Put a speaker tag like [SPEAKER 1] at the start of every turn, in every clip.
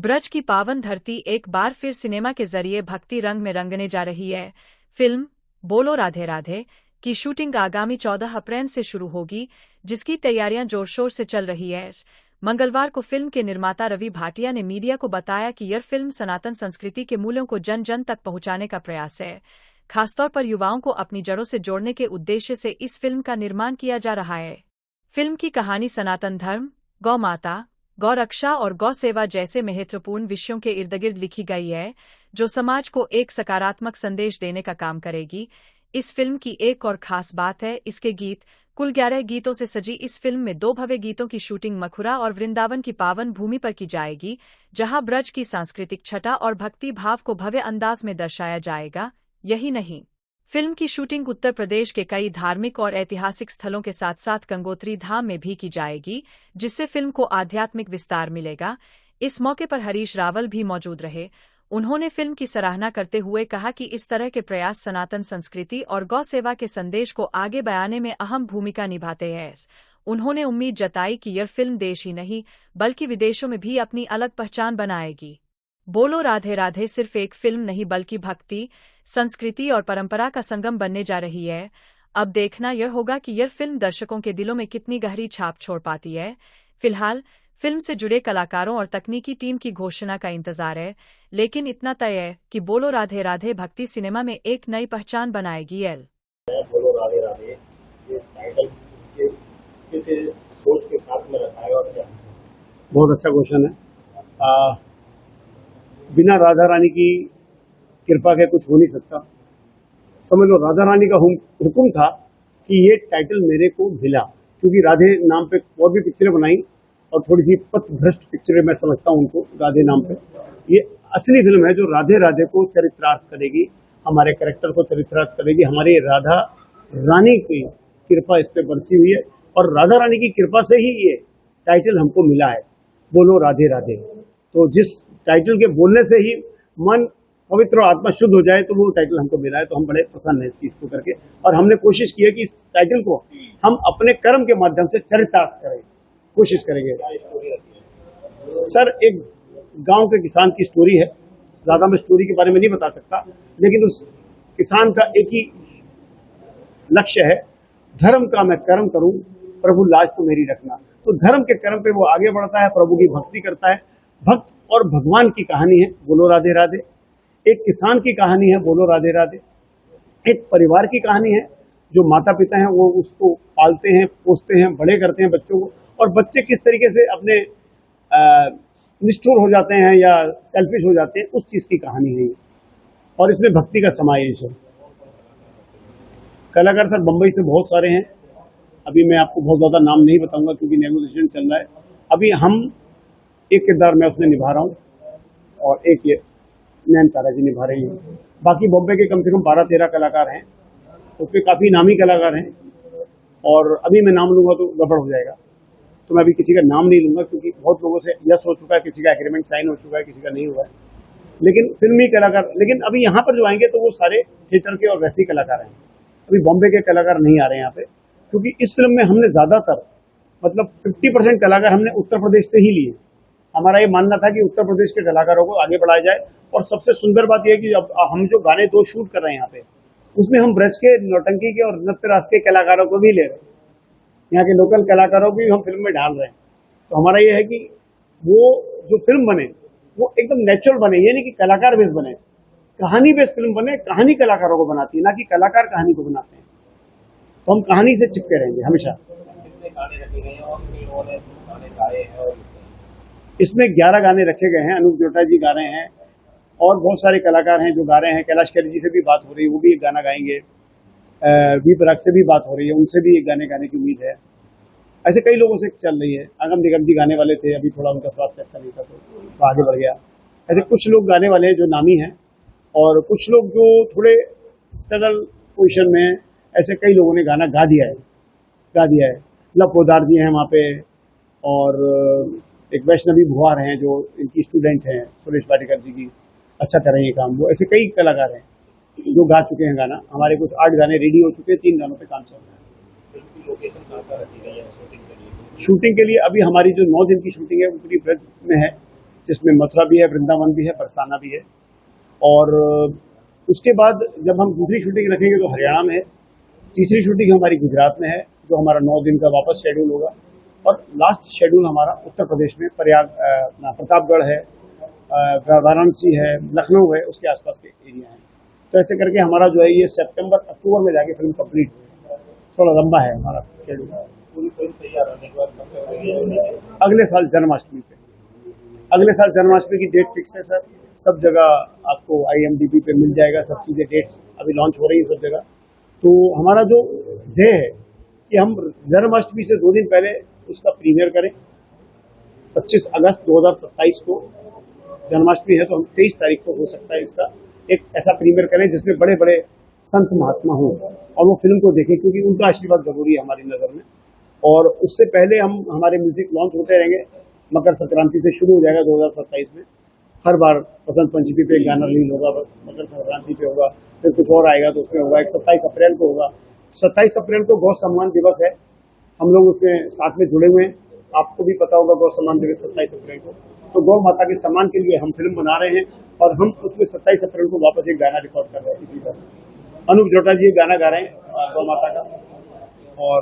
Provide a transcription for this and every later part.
[SPEAKER 1] ब्रज की पावन धरती एक बार फिर सिनेमा के जरिए भक्ति रंग में रंगने जा रही है। फिल्म बोलो राधे राधे की शूटिंग आगामी 14 अप्रैल से शुरू होगी, जिसकी तैयारियां जोर शोर से चल रही है। मंगलवार को फिल्म के निर्माता रवि भाटिया ने मीडिया को बताया कि यह फिल्म सनातन संस्कृति के मूल्यों को जन जन तक पहुंचाने का प्रयास है। खासतौर पर युवाओं को अपनी जड़ों से जोड़ने के उद्देश्य से इस फिल्म का निर्माण किया जा रहा है। फिल्म की कहानी सनातन धर्म, गौ माता, गौ रक्षा और गौ सेवा जैसे महत्वपूर्ण विषयों के इर्दगिर्द लिखी गई है, जो समाज को एक सकारात्मक संदेश देने का काम करेगी। इस फिल्म की एक और खास बात है इसके गीत। कुल 11 गीतों से सजी इस फिल्म में 2 भव्य गीतों की शूटिंग मथुरा और वृंदावन की पावन भूमि पर की जाएगी, जहां ब्रज की सांस्कृतिक छटा और भक्ति भाव को भव्य अंदाज में दर्शाया जाएगा। यही नहीं, फिल्म की शूटिंग उत्तर प्रदेश के कई धार्मिक और ऐतिहासिक स्थलों के साथ साथ गंगोत्री धाम में भी की जाएगी, जिससे फिल्म को आध्यात्मिक विस्तार मिलेगा। इस मौके पर हरीश रावल भी मौजूद रहे। उन्होंने फिल्म की सराहना करते हुए कहा कि इस तरह के प्रयास सनातन संस्कृति और गौ सेवा के संदेश को आगे बढ़ाने में अहम भूमिका निभाते हैं। उन्होंने उम्मीद जताई कि यह फिल्म देश ही नहीं बल्कि विदेशों में भी अपनी अलग पहचान बनाएगी। बोलो राधे राधे सिर्फ एक फिल्म नहीं बल्कि भक्ति, संस्कृति और परंपरा का संगम बनने जा रही है। अब देखना यह होगा कि यह फिल्म दर्शकों के दिलों में कितनी गहरी छाप छोड़ पाती है। फिलहाल फिल्म से जुड़े कलाकारों और तकनीकी टीम की घोषणा का इंतजार है, लेकिन इतना तय है कि बोलो राधे राधे भक्ति सिनेमा में एक नई पहचान बनाएगी।
[SPEAKER 2] बोलो राधे राधे ये टाइटल किसी सोच के साथ में रखा है और क्या?
[SPEAKER 3] बहुत अच्छा क्वेश्चन है। बिना राधा रानी की कृपा के कुछ हो नहीं सकता। समझ लो राधा रानी का हुक्म था कि ये टाइटल मेरे को मिला, क्योंकि राधे नाम पे और भी पिक्चरें बनाई और थोड़ी सी पथभ्रष्ट पिक्चरें मैं समझता हूँ उनको राधे नाम पे। ये असली फिल्म है जो राधे राधे को चरित्रार्थ करेगी, हमारे कैरेक्टर को चरित्रार्थ करेगी। हमारी राधा रानी की कृपा इस पे बरसी हुई है और राधा रानी की कृपा से ही ये टाइटल हमको मिला है, बोलो राधे राधे। तो जिस टाइटल के बोलने से ही मन पवित्र और आत्मा शुद्ध हो जाए, तो वो टाइटल हमको मिला है। तो हम बड़े प्रसन्न हैं इस चीज़ को करके, और हमने कोशिश की है कि इस टाइटल को हम अपने कर्म के माध्यम से चरितार्थ करें, कोशिश करेंगे। सर, एक गांव के किसान की स्टोरी है। ज़्यादा मैं स्टोरी के बारे में नहीं बता सकता, लेकिन उस किसान का एक ही लक्ष्य है, धर्म का मैं कर्म करूं, प्रभु लाज तो मेरी रखना। तो धर्म के कर्म पे वो आगे बढ़ता है, प्रभु की भक्ति करता है। भक्त और भगवान की कहानी है बोलो राधे राधे। एक किसान की कहानी है बोलो राधे राधे। एक परिवार की कहानी है, जो माता पिता हैं वो उसको पालते हैं, पोसते हैं, बड़े करते हैं बच्चों को, और बच्चे किस तरीके से अपने निष्ठुर हो जाते हैं या सेल्फिश हो जाते हैं, उस चीज़ की कहानी है ये। और इसमें भक्ति का समावेश है। कलाकार सर बम्बई से बहुत सारे हैं। अभी मैं आपको बहुत ज़्यादा नाम नहीं बताऊंगा क्योंकि नेगोशिएशन चल रहा है। अभी हम एक किरदार मैं उसमें निभा रहा हूँ और एक ये नयनतारा जी निभा रही हैं। बाकी बॉम्बे के कम से कम 12-13 कलाकार हैं, उसमें काफ़ी नामी कलाकार हैं। और अभी मैं नाम लूँगा तो गड़बड़ हो जाएगा, तो मैं अभी किसी का नाम नहीं लूँगा, क्योंकि बहुत लोगों से यस हो चुका है, किसी का एग्रीमेंट साइन हो चुका है, किसी का नहीं हुआ है। लेकिन फिल्मी कलाकार, लेकिन अभी यहाँ पर जो आएंगे तो वो सारे थिएटर के और वैसे कलाकार हैं। अभी बॉम्बे के कलाकार नहीं आ रहे हैं यहाँ पे, क्योंकि इस फिल्म में हमने ज़्यादातर मतलब 50% कलाकार हमने उत्तर प्रदेश से ही लिए। हमारा ये मानना था कि उत्तर प्रदेश के कलाकारों को आगे बढ़ाया जाए। और सबसे सुंदर बात यह है कि अब हम जो गाने 2 शूट कर रहे हैं यहाँ पे, उसमें हम ब्रज के, नौटंकी के और नृत्य रास के कलाकारों को भी ले रहे हैं। यहाँ के लोकल कलाकारों को भी हम फिल्म में डाल रहे हैं। तो हमारा ये है कि वो जो फिल्म बने वो एकदम नेचुरल बने, ये नहीं कि कलाकार बेस बने, कहानी बेस फिल्म बने। कहानी कलाकारों को बनाती है, ना कि कलाकार कहानी को बनाते हैं। तो हम कहानी से चिपके रहेंगे हमेशा। इसमें 11 गाने रखे गए हैं। अनूप जोटा जी गा रहे हैं और बहुत सारे कलाकार हैं जो गा रहे हैं। कैलाश खेर जी से भी बात हो रही है, वो भी एक गाना गाएंगे। वी पराग से भी बात हो रही है, उनसे भी एक गाने गाने की उम्मीद है। ऐसे कई लोगों से चल रही है। आगम निगम जी गाने वाले थे, अभी थोड़ा उनका स्वास्थ्य अच्छा नहीं था तो आगे बढ़ गया। ऐसे कुछ लोग गाने वाले हैं जो नामी हैं, और कुछ लोग जो थोड़े स्ट्रगल पोजिशन में, ऐसे कई लोगों ने गाना गा दिया है। लव पोदार जी हैं वहाँ पे, और एक वैष्णवी भुआर हैं जो इनकी स्टूडेंट हैं, सुरेश वाटिकर जी की, अच्छा कर रही है काम वो। ऐसे कई कलाकार हैं जो गा चुके हैं गाना। हमारे कुछ 8 गाने रेडी हो चुके हैं, 3 गानों पे काम चल रहा है। शूटिंग के लिए अभी हमारी जो 9 दिन की शूटिंग है वो पूरी ब्रज में है। जिसमें मथुरा भी है, वृंदावन भी है, बरसाना भी है। और उसके बाद जब हम दूसरी शूटिंग रखेंगे तो हरियाणा में है, तीसरी शूटिंग हमारी गुजरात में है जो हमारा 9 दिन का वापस शेड्यूल होगा, और लास्ट शेड्यूल हमारा उत्तर प्रदेश में प्रतापगढ़ है, वाराणसी है, लखनऊ है, उसके आसपास के एरिया हैं। तो ऐसे करके हमारा जो है ये सितंबर अक्टूबर में जाके फिल्म कंप्लीट हुई है। थोड़ा लंबा है हमारा शेड्यूल।
[SPEAKER 2] पूरी फिल्म तैयार होने के बाद कब तक रिलीज?
[SPEAKER 3] अगले साल जन्माष्टमी पे, अगले साल जन्माष्टमी की डेट फिक्स है सर। सब जगह आपको IMDb पे मिल जाएगा, सब चीज़ें, डेट्स अभी लॉन्च हो रही हैं सब जगह। तो हमारा जो ध्येय है कि हम जन्माष्टमी से 2 दिन पहले उसका प्रीमियर करें। 25 अगस्त 2027 को जन्माष्टमी है, तो हम 23 तारीख को हो सकता है इसका एक ऐसा प्रीमियर करें जिसमें बड़े बड़े संत महात्मा हों और वो फिल्म को देखें, क्योंकि उनका आशीर्वाद जरूरी है हमारी नज़र में। और उससे पहले हमारे म्यूजिक लॉन्च होते रहेंगे। मकर संक्रांति से शुरू हो जाएगा 2027 में। हर बार बसंत पंचमी पे एक गाना रिलीज होगा, मकर संक्रांति पे होगा, फिर कुछ और आएगा तो उसमें होगा। एक 27 अप्रैल को होगा। 27 अप्रैल को गौ सम्मान दिवस है, हम लोग उसमें साथ में जुड़े हुए हैं। आपको भी पता होगा गौ सम्मान दिवस 27 अप्रैल को। तो गौ माता के सम्मान के लिए हम फिल्म बना रहे हैं और हम उसमें 27 अप्रैल को वापस एक गाना रिकॉर्ड कर रहे हैं। इसी तरह अनूप जलोटा जी एक गाना गा रहे हैं गौ माता का। और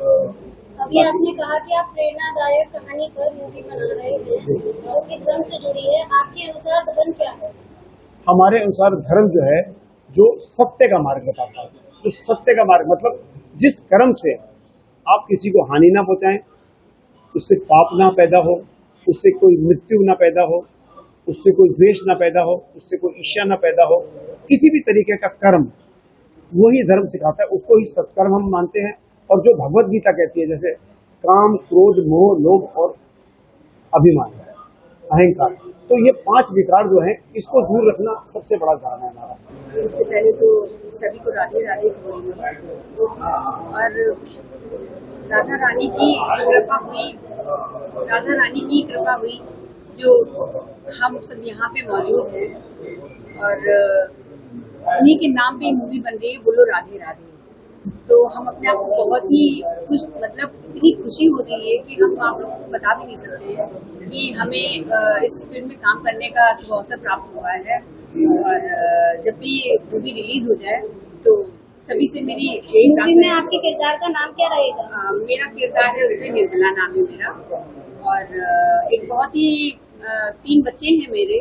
[SPEAKER 4] अभी आपने कहा कि आप प्रेरणादायक कहानी पर मूवी बना रहे हैं जो कि धर्म से जुड़ी है। आपके अनुसार धर्म क्या है?
[SPEAKER 3] हमारे अनुसार धर्म जो है जो सत्य का मार्ग बताता है, जो सत्य का मार्ग मतलब जिस कर्म से आप किसी को हानि ना पहुंचाएं, उससे पाप ना पैदा हो, उससे कोई मृत्यु ना पैदा हो, उससे कोई द्वेष ना पैदा हो, उससे कोई ईर्ष्या ना पैदा हो, किसी भी तरीके का कर्म, वही धर्म सिखाता है। उसको ही सत्कर्म हम मानते हैं। और जो भगवत गीता कहती है, जैसे काम, क्रोध, मोह, लोभ और अभिमान, अहंकार, तो ये 5 विकार जो हैं, इसको दूर रखना सबसे बड़ा धर्म है हमारा।
[SPEAKER 5] सबसे पहले तो सभी को राधे राधे बोलूँगी। और राधा रानी की कृपा हुई जो हम सब यहाँ पे मौजूद हैं, और उन्हीं के नाम पे मूवी बन रही है बोलो राधे राधे। तो हम अपने आप को बहुत ही खुश, मतलब इतनी खुशी हो रही है कि हम आप लोगों को बता भी नहीं सकते हैं कि हमें इस फिल्म में काम करने का शुभ अवसर प्राप्त हुआ है। और जब भी मूवी रिलीज हो जाए तो सभी से मेरी
[SPEAKER 4] मूवी में आपके किरदार का नाम क्या रहेगा?
[SPEAKER 5] मेरा किरदार है उसमें निर्मला नाम है मेरा। और एक बहुत ही 3 बच्चे हैं मेरे,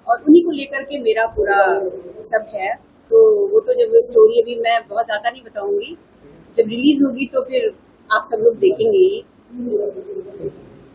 [SPEAKER 5] और उन्हीं को लेकर के मेरा पूरा सब है। तो वो तो जब वो स्टोरी अभी मैं बहुत ज़्यादा नहीं बताऊंगी, जब रिलीज होगी तो फिर आप सब लोग देखेंगे ही।